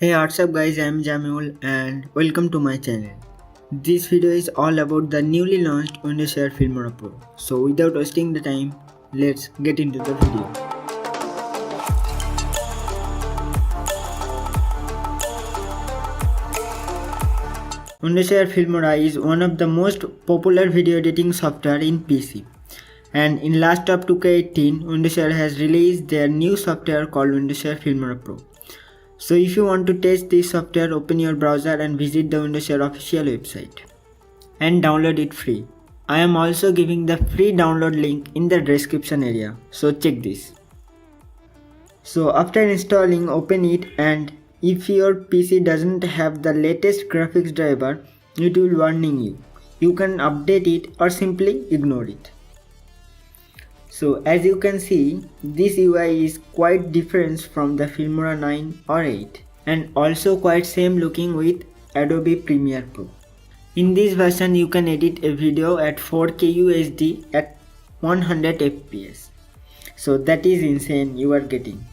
Hey, what's up guys, I am Jamul and welcome to my channel. This video is all about the newly launched Wondershare Filmora Pro. So without wasting the time, let's get into the video. Wondershare Filmora is one of the most popular video editing software in PC. And in last of 2K18, Wondershare has released their new software called Wondershare Filmora Pro. So if you want to test this software, open your browser and visit the Wondershare official website and download it free. I am also giving the free download link in the description area, so check this. So after installing, open it, and if your PC doesn't have the latest graphics driver, it will warning you. You can update it or simply ignore it. So as you can see, this UI is quite different from the Filmora 9 or 8 and also quite same looking with Adobe Premiere Pro. In this version you can edit a video at 4K UHD at 100 FPS. So that is insane you are getting.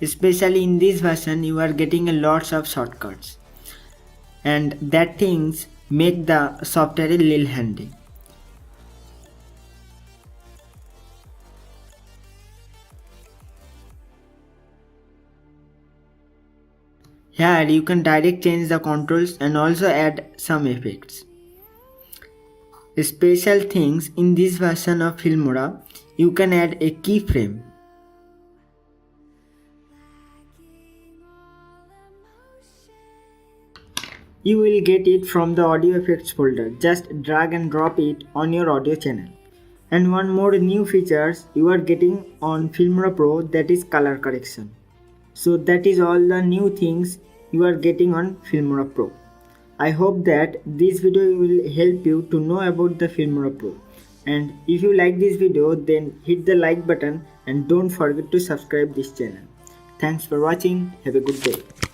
Especially in this version you are getting a lots of shortcuts. And that things make the software a little handy. Here you can direct change the controls and also add some effects. Special things in this version of Filmora, you can add a keyframe. You will get it from the audio effects folder. Just drag and drop it on your audio channel. And one more new features you are getting on Filmora Pro, that is color correction. So that is all the new things you are getting on Filmora Pro. I hope that this video will help you to know about the Filmora Pro. And if you like this video, then hit the like button and don't forget to subscribe this channel. Thanks for watching. Have a good day.